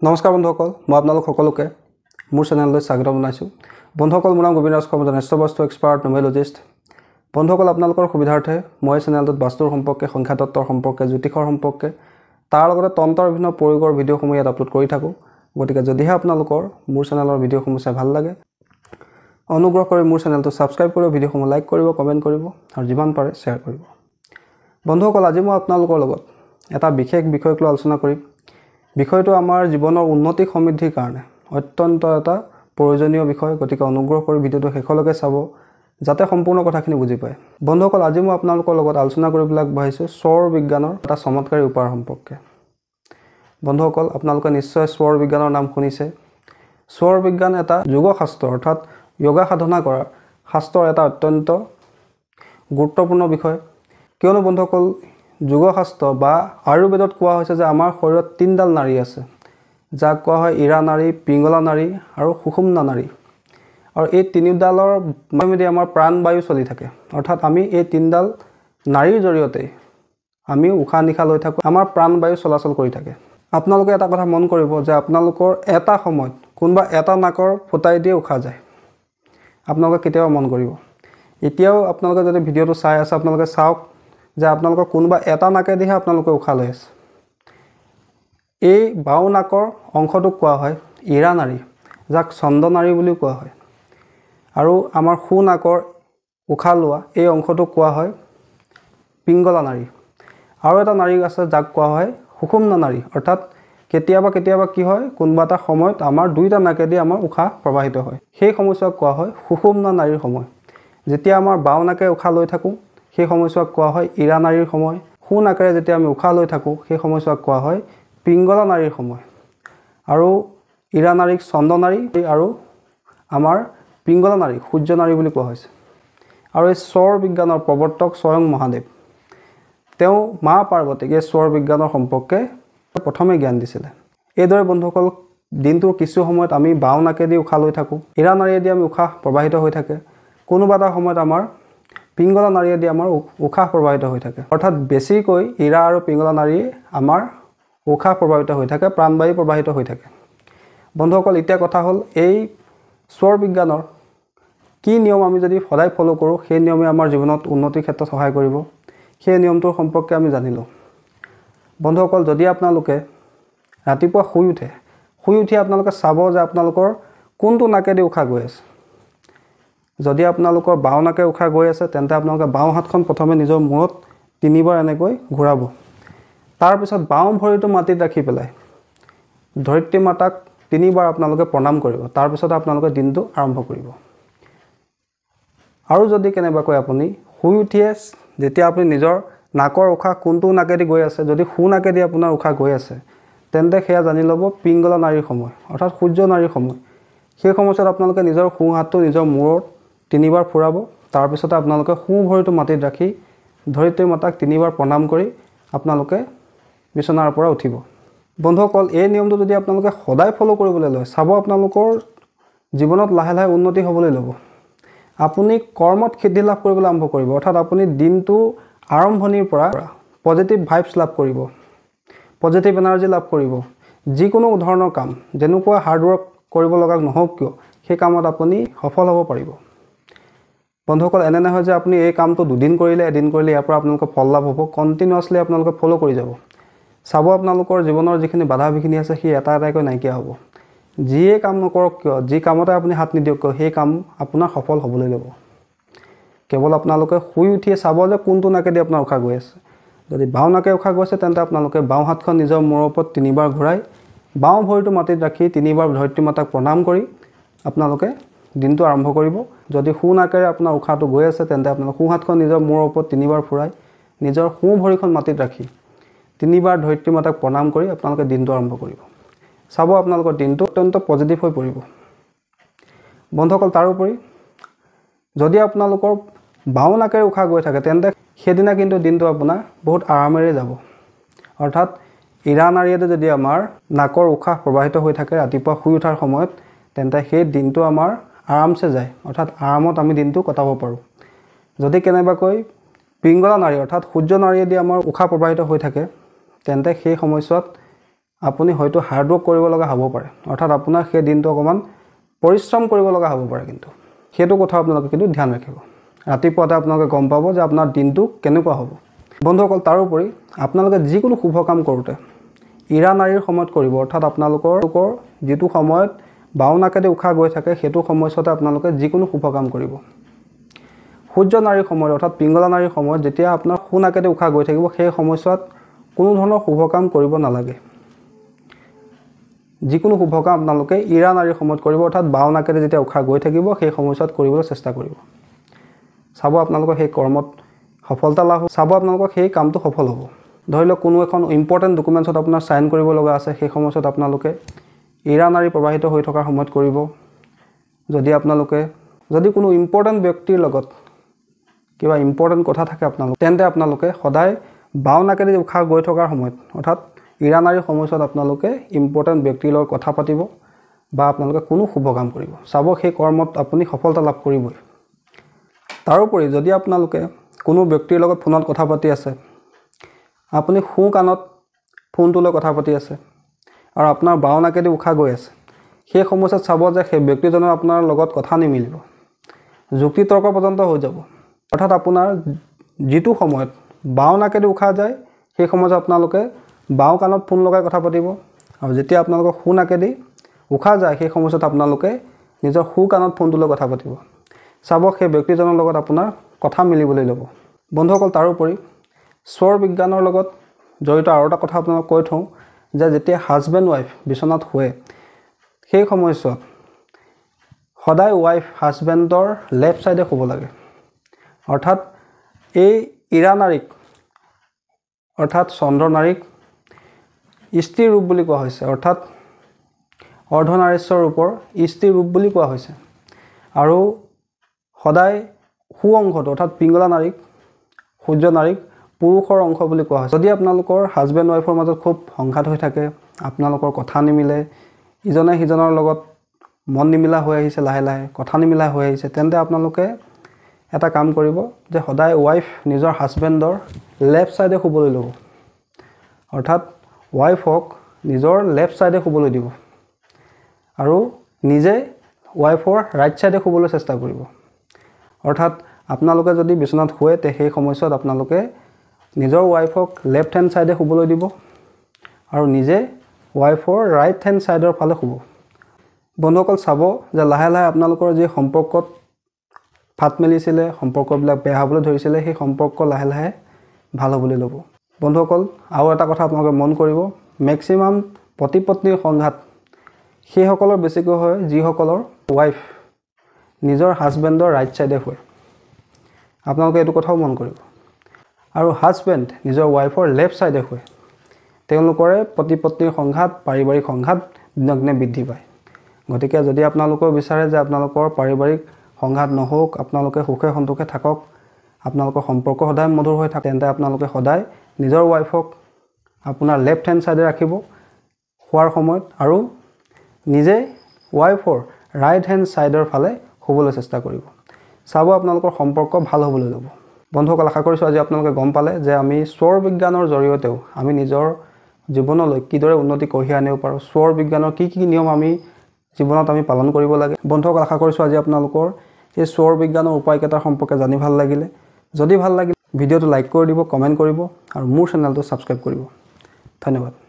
নমস্কাৰ বন্ধুসকল, মই আপোনালোক সকলোকে মোৰ চেনেললৈ স্বাগতম জনাইছোঁ। বন্ধুসকল, মোৰ নাম গোবিন্দ ৰাজ কৰ্মকাৰ, নেষ্ট্ৰবস্তু এক্সপাৰ্ট নিউমেৰলজিষ্ট। বন্ধুসকল, আপোনালোকৰ সুবিধাৰ্থে মই চেনেলটোত বাস্তুৰ সম্পৰ্কে, সংখ্যাতত্বৰ সম্পৰ্কে, জ্যোতিষৰ সম্পৰ্কে, তাৰ লগতে তন্ত্ৰৰ বিভিন্ন প্ৰয়োগৰ ভিডিঅ'সমূহ ইয়াত আপলোড কৰি থাকোঁ। গতিকে যদিহে আপোনালোকৰ মোৰ চেনেলৰ ভিডিঅ'সমূহ চাই ভাল লাগে, অনুগ্ৰহ কৰি মোৰ চেনেলটো ছাবস্ক্ৰাইব কৰিব, ভিডিঅ'সমূহ লাইক কৰিব, কমেণ্ট কৰিব আৰু যিমান পাৰে শ্বেয়াৰ কৰিব। বন্ধুসকল, আজি মই আপোনালোকৰ লগত এটা বিশেষ বিষয়ক লৈ আলোচনা কৰিম। বিষয়টো আমাৰ জীৱনৰ উন্নতি সমৃদ্ধিৰ কাৰণে অত্যন্ত এটা প্ৰয়োজনীয় বিষয়। গতিকে অনুগ্ৰহ কৰি ভিডিঅ'টো শেষলৈকে চাব, যাতে সম্পূৰ্ণ কথাখিনি বুজি পায়। বন্ধুসকল, আজি মই আপোনালোকৰ লগত আলোচনা কৰিবলৈ আগবাঢ়িছোঁ স্বৰ বিজ্ঞানৰ এটা চমৎকাৰী উপায় সম্পৰ্কে। বন্ধুসকল, আপোনালোকে নিশ্চয় স্বৰ বিজ্ঞানৰ নাম শুনিছে। স্বৰ বিজ্ঞান এটা যোগশাস্ত্ৰ অৰ্থাৎ যোগা সাধনা কৰা শাস্ত্ৰৰ এটা অত্যন্ত গুৰুত্বপূৰ্ণ বিষয়। কিয়নো বন্ধুসকল, যোগশাস্ত্ৰ বা আয়ুৰ্বেদত কোৱা হৈছে যে আমাৰ শৰীৰত 3ডাল নাড়ী আছে, যাক কোৱা হয় ইৰা নাড়ী, পিংগলা নাড়ী আৰু সুষুম্না নাড়ী। আৰু এই 3ডালৰ মাজেদি আমাৰ প্ৰাণবায়ু চলি থাকে। অৰ্থাৎ আমি এই 3ডাল নাড়ীৰ জৰিয়তে আমি উশাহ নিশাহ লৈ থাকোঁ, আমাৰ প্ৰাণবায়ু চলাচল কৰি থাকে। আপোনালোকে এটা কথা মন কৰিব যে আপোনালোকৰ এটা সময়ত কোনোবা এটা নাকৰ ফুটাই দিয়ে উশাহ যায়। আপোনালোকে কেতিয়াবা মন কৰিব। এতিয়াও আপোনালোকে যদি ভিডিঅ'টো চাই আছে, আপোনালোকে চাওক যে আপোনালোকৰ কোনোবা এটা নাকেদিহে আপোনালোকে উশাহ লৈ আছে। এই বাওঁ নাকৰ অংশটোক কোৱা হয় ইৰা নাড়ী, যাক চন্দ্ৰনাড়ী বুলিও কোৱা হয়। আৰু আমাৰ সোঁ নাকৰ উশাহ লোৱা এই অংশটোক কোৱা হয় পিংগলা নাড়ী। আৰু এটা নাড়ী আছে যাক কোৱা হয় সুষুম্না নাড়ী। অৰ্থাৎ কেতিয়াবা কি হয়, কোনোবা এটা সময়ত আমাৰ দুইটা নাকেদি আমাৰ উশাহ প্ৰবাহিত হয়। সেই সময়ছোৱাক কোৱা হয় সুষুম্না নাড়ীৰ সময়। যেতিয়া আমাৰ বাওঁ নাকে উশাহ লৈ থাকোঁ, সেই সময়ছোৱাক কোৱা হয় ইৰা নাড়ীৰ সময়। সোঁ নাকেৰে যেতিয়া আমি উশাহ লৈ থাকোঁ, সেই সময়ছোৱাক কোৱা হয় পিংগলা নাড়ীৰ সময়। আৰু ইৰা নাড়ীক চন্দ্ৰনাড়ী আৰু আমাৰ পিংগলা নাড়ী সূৰ্য নাড়ী বুলি কোৱা হৈছে। আৰু এই স্বৰ বিজ্ঞানৰ প্ৰৱৰ্তক স্বয়ং মহাদেৱ, তেওঁ মা পাৰ্বতীক এই স্বৰ বিজ্ঞানৰ সম্পৰ্কে প্ৰথমে জ্ঞান দিছিলে। এইদৰে বন্ধুসকল, দিনটোৰ কিছু সময়ত আমি বাওঁ নাকেদি উশাহ লৈ থাকোঁ, ইৰা নাড়ীয়েদি আমি উশাহ প্ৰবাহিত হৈ থাকে। কোনোবা এটা সময়ত আমাৰ পিংগলা নাড়ীয়েদি আমাৰ উশাহ প্ৰবাহিত হৈ থাকে। অৰ্থাৎ বেছিকৈ ইৰা আৰু পিংগলা নাড়ীয়ে আমাৰ উশাহ প্ৰবাহিত হৈ থাকে, প্ৰাণবায়ু প্ৰবাহিত হৈ থাকে। বন্ধুসকল, এতিয়া কথা হ'ল এই স্বৰ বিজ্ঞানৰ কি নিয়ম আমি যদি সদায় ফ'ল' কৰোঁ, সেই নিয়মে আমাৰ জীৱনত উন্নতিৰ ক্ষেত্ৰত সহায় কৰিব। সেই নিয়মটোৰ সম্পৰ্কে আমি জানিলোঁ। বন্ধুসকল, যদি আপোনালোকে ৰাতিপুৱা শুই উঠি আপোনালোকে চাব যে আপোনালোকৰ কোনটো নাকেদি উশাহ গৈ আছে। যদি আপোনালোকৰ বাওঁ নাকে উশাহ গৈ আছে, তেন্তে আপোনালোকে বাওঁ হাতখন প্ৰথমে নিজৰ মূৰত 3বাৰ এনেকৈ ঘূৰাব। তাৰপিছত বাওঁ ভৰিটো মাটিত ৰাখি পেলাই ধৰিত্ৰী মাতাক 3বাৰ আপোনালোকে প্ৰণাম কৰিব। তাৰপিছত আপোনালোকে দিনটো আৰম্ভ কৰিব। আৰু যদি কেনেবাকৈ আপুনি শুই উঠিয়ে যেতিয়া আপুনি নিজৰ নাকৰ উশাহ কোনটো নাকেদি গৈ আছে, যদি সোঁ নাকেদি আপোনাৰ উশাহ গৈ আছে, তেন্তে সেয়া জানি ল'ব পিংগলা নাড়ীৰ সময়, অৰ্থাৎ সূৰ্য নাড়ীৰ সময়। সেই সময়ছোৱাত আপোনালোকে নিজৰ সোঁ হাতটো নিজৰ মূৰত 3বাৰ ফুৰাব। তাৰপিছতে আপোনালোকে সোঁ ভৰিটো মাটিত ৰাখি ধৰিত্ৰী মাতাক 3বাৰ প্ৰণাম কৰি আপোনালোকে বিচনাৰ পৰা উঠিব। বন্ধুসকল, এই নিয়মটো যদি আপোনালোকে সদায় ফ'ল' কৰিবলৈ লয়, চাব আপোনালোকৰ জীৱনত লাহে লাহে উন্নতি হ'বলৈ ল'ব। আপুনি কৰ্মত সিদ্ধি লাভ কৰিবলৈ আৰম্ভ কৰিব। অৰ্থাৎ আপুনি দিনটো আৰম্ভণিৰ পৰা পজিটিভ ভাইবছ লাভ কৰিব, পজিটিভ এনাৰ্জি লাভ কৰিব। যিকোনো ধৰণৰ কাম, যেনেকুৱা হাৰ্ডৱৰ্ক কৰিব লগা নহওক কিয়, সেই কামত আপুনি সফল হ'ব পাৰিব। বন্ধুসকল, এনে নহয় যে আপুনি এই কামটো 2 দিন কৰিলে, এদিন কৰিলে ইয়াৰ পৰা আপোনালোকৰ ফল লাভ হ'ব। কণ্টিনিউৱাছলি আপোনালোকে ফ'ল' কৰি যাব। চাব আপোনালোকৰ জীৱনৰ যিখিনি বাধা বিঘিনি আছে, সেই এটা এটাকৈ নাইকিয়া হ'ব। যিয়ে কাম নকৰক কিয়, যি কামতে আপুনি হাত নিদিয়ক কিয়, সেই কাম আপোনাৰ সফল হ'বলৈ ল'ব। কেৱল আপোনালোকে শুই উঠিয়ে চাব যে কোনটো নাকেদি আপোনাৰ উশাহ গৈ আছে। যদি বাওঁ নাকে উশাহ গৈছে, তেন্তে আপোনালোকে বাওঁ হাতখন নিজৰ মূৰৰ ওপৰত 3বাৰ ঘূৰাই বাওঁ ভৰিটো মাটিত ৰাখি 3বাৰ ধৰিত্ৰী মাতাক প্ৰণাম কৰি আপোনালোকে দিনটো আৰম্ভ কৰিব। যদি সোঁ নাকেৰে আপোনাৰ উশাহটো গৈ আছে, তেন্তে আপোনালোকে সোঁ হাতখন নিজৰ মূৰৰ ওপৰত 3বাৰ ফুৰাই নিজৰ সোঁ ভৰিখন মাটিত ৰাখি 3বাৰ ধৰিত্ৰী মাতাক প্ৰণাম কৰি আপোনালোকে দিনটো আৰম্ভ কৰিব। চাব আপোনালোকৰ দিনটো অত্যন্ত পজিটিভ হৈ পৰিব। বন্ধুসকল, তাৰোপৰি যদি আপোনালোকৰ বাওঁ নাকেৰে উশাহ গৈ থাকে, তেন্তে সেইদিনা কিন্তু দিনটো আপোনাৰ বহুত আৰামেৰে যাব। অৰ্থাৎ ইৰা নাড়ীয়েদি যদি আমাৰ নাকৰ উশাহ প্ৰবাহিত হৈ থাকে ৰাতিপুৱা শুই উঠাৰ সময়ত, তেন্তে সেই দিনটো আমাৰ আৰামছে যায়। অৰ্থাৎ আৰামত আমি দিনটো কটাব পাৰোঁ। যদি কেনেবাকৈ পিংগলা নাড়ী অৰ্থাৎ সূৰ্য নাড়ীয়েদি আমাৰ উশাহ প্ৰবাহিত হৈ থাকে, তেন্তে সেই সময়ছোৱাত আপুনি হয়তো হাৰ্ড ৱৰ্ক কৰিব লগা হ'ব পাৰে অৰ্থাৎ আপোনাৰ সেই দিনটো অকমান পৰিশ্ৰম কৰিব লগা হ'ব পাৰে কিন্তু সেইটো কথা আপোনালোকে কিন্তু ধ্যান ৰাখিব ৰাতিপুৱাতে আপোনালোকে গম পাব যে আপোনাৰ দিনটো কেনেকুৱা হ'ব বন্ধুসকল তাৰোপৰি আপোনালোকে যিকোনো শুভ কাম কৰোঁতে ইৰা নাৰীৰ সময়ত কৰিব অৰ্থাৎ আপোনালোকৰ যিটো সময়ত বাও নাকেদি উশাহ গৈ থাকে সেইটো সময়ছোৱাতে আপোনালোকে যিকোনো শুভ কাম কৰিব সূৰ্য নাৰীৰ সময়ত অৰ্থাৎ পিংগলা নাৰীৰ সময়ত যেতিয়া আপোনাৰ সু নাকেদি উশাহ গৈ থাকিব সেই সময়ছোৱাত কোনো ধৰণৰ শুভ কাম কৰিব নালাগে যিকোনো শুভ কাম আপোনালোকে ইৰা নাৰীৰ সময়ত কৰিব অৰ্থাৎ বাও নাকেদি যেতিয়া উশাহ গৈ থাকিব সেই সময়ছোৱাত কৰিবলৈ চেষ্টা কৰিব চাব আপোনালোকৰ সেই কৰ্মত সফলতা লাভ চাব আপোনালোকৰ সেই কামটো সফল হ'ব ধৰি লওক কোনো এখন ইম্পৰ্টেণ্ট ডকুমেণ্টছত আপোনাৰ সাইন কৰিব লগা আছে সেই সময়ছোৱাত আপোনালোকে ইৰা নাৰী প্ৰবাহিত হৈ থকাৰ সময়ত কৰিব যদি কোনো ইম্পৰ্টেণ্ট ব্যক্তিৰ লগত কিবা ইম্পৰ্টেণ্ট কথা থাকে আপোনালোক তেন্তে আপোনালোকে সদায় বাও নাকেদি উশাহ গৈ থকাৰ সময়ত অৰ্থাৎ ইৰা নাৰীৰ সময়ছোৱাত আপোনালোকে ইম্পৰ্টেণ্ট ব্যক্তিৰ লগত কথা পাতিব বা আপোনালোকে কোনো শুভ কাম কৰিব চাব সেই কৰ্মত আপুনি সফলতা লাভ কৰিবই তাৰোপৰি যদি আপোনালোকে কোনো ব্যক্তিৰ লগত ফোনত কথা পাতি আছে আপুনি সু কাণত ফোনটো লৈ কথা পাতি আছে আৰু আপোনাৰ বাও নাকেদি উশাহ গৈ আছে সেই সময়ছোৱাত চাব যে সেই ব্যক্তিজনৰ আপোনাৰ লগত কথা নিমিলিব যুক্তি তৰ্ক পৰ্যন্ত হৈ যাব অৰ্থাৎ আপোনাৰ যিটো সময়ত বাও নাকেদি উশাহ যায় সেই সময়ত আপোনালোকে বাও কাণত ফোন লগাই কথা পাতিব আৰু যেতিয়া আপোনালোকৰ সু নাকেদি উশাহ যায় সেই সময়ত আপোনালোকে নিজৰ সু কাণত ফোনটো লৈ কথা পাতিব চাব সেই ব্যক্তিজনৰ লগত আপোনাৰ কথা মিলিবলৈ ল'ব বন্ধুসকল তাৰোপৰি স্বৰ বিজ্ঞানৰ লগত জড়িত আৰু এটা কথা আপোনালোকক কৈ থওঁ যে যেতিয়া হাজবেণ্ড ৱাইফ বিচনাত শুৱে সেই সময়ছোৱাত সদায় ৱাইফ হাজবেণ্ডৰ লেফ্ট সাইডে শুব লাগে অৰ্থাৎ এই ইৰা নাৰীক অৰ্থাৎ চন্দ্ৰ নাৰীক স্ত্ৰী ৰূপ বুলি কোৱা হৈছে অৰ্থাৎ অৰ্ধনাৰীশ্বৰ ৰূপৰ স্ত্ৰী ৰূপ বুলি কোৱা হৈছে আৰু সদায় সু অংশটো অৰ্থাৎ পিংগলা নাৰীক সূৰ্য নাৰীক পুৰুষৰ অংশ বুলি কোৱা হয় যদি আপোনালোকৰ হাজবেণ্ড ৱাইফৰ মাজত খুব সংঘাত হৈ থাকে আপোনালোকৰ কথা নিমিলে ইজনে সিজনৰ লগত মন নিমিলা হৈ আহিছে লাহে লাহে কথা নিমিলা হৈ আহিছে তেন্তে আপোনালোকে এটা কাম কৰিব যে সদায় ৱাইফ নিজৰ হাজবেণ্ডৰ লেফ্ট সাইডে শুবলৈ ল'ব অৰ্থাৎ ৱাইফক নিজৰ লেফ্ট সাইডে শুবলৈ দিব আৰু নিজে ৱাইফৰ ৰাইট সাইডে শুবলৈ চেষ্টা কৰিব অৰ্থাৎ আপোনালোকে যদি বিচনাত শুৱে তে সেই সময়ছোৱাত আপোনালোকে নিজৰ ৱাইফক লেফ্ট হেণ্ড সাইডে শুবলৈ দিব আৰু নিজে ৱাইফৰ ৰাইট হেণ্ড সাইডৰ ফালে শুব বন্ধুসকল চাব যে লাহে লাহে আপোনালোকৰ যি সম্পৰ্কত ফাট মেলিছিলে সম্পৰ্কবিলাক বেয়া হ'বলৈ ধৰিছিলে সেই সম্পৰ্ক লাহে লাহে ভাল হ'বলৈ ল'ব বন্ধুসকল আৰু এটা কথা আপোনালোকে মন কৰিব মেক্সিমাম পতি পত্নীৰ সংঘাত সেইসকলৰ বেছিকৈ হয় যিসকলৰ ৱাইফ নিজৰ হাজবেণ্ডৰ ৰাইট সাইডে শুৱে আপোনালোকে এইটো কথাও মন কৰিব আৰু হাজবেণ্ড নিজৰ ৱাইফৰ লেফ্ট সাইডে শুৱে তেওঁলোকৰে পতি পত্নীৰ সংঘাত পাৰিবাৰিক সংঘাত দিনক দিনে বৃদ্ধি পায় গতিকে যদি আপোনালোকে বিচাৰে যে আপোনালোকৰ পাৰিবাৰিক সংঘাত নহওক আপোনালোকে সুখে সন্তোষে থাকক আপোনালোকৰ সম্পৰ্ক সদায় মধুৰ হৈ থাকে তেন্তে আপোনালোকে সদায় নিজৰ ৱাইফক আপোনাৰ লেফ্ট হেণ্ড সাইডে ৰাখিব শুৱাৰ সময়ত আৰু নিজে ৱাইফৰ ৰাইট হেণ্ড সাইডৰ ফালে শুবলৈ চেষ্টা কৰিব চাব আপোনালোকৰ সম্পৰ্ক ভাল হ'বলৈ ল'ব বন্ধুসকল আশা কৰিছোঁ আজি আপোনালোকে গম পালে যে আমি স্বৰ বিজ্ঞানৰ জৰিয়তেও আমি নিজৰ জীৱনলৈ কিদৰে উন্নতি কঢ়িয়াই আনিব পাৰোঁ স্বৰ বিজ্ঞানৰ কি কি নিয়ম আমি জীৱনত আমি পালন কৰিব লাগে বন্ধুসকল আশা কৰিছোঁ আজি আপোনালোকৰ এই স্বৰ বিজ্ঞানৰ উপায়কেইটাৰ সম্পৰ্কে জানি ভাল লাগিলে যদি ভাল লাগিলে ভিডিঅ'টো লাইক কৰি দিব কমেণ্ট কৰিব আৰু মোৰ চেনেলটো ছাবস্ক্ৰাইব কৰিব ধন্যবাদ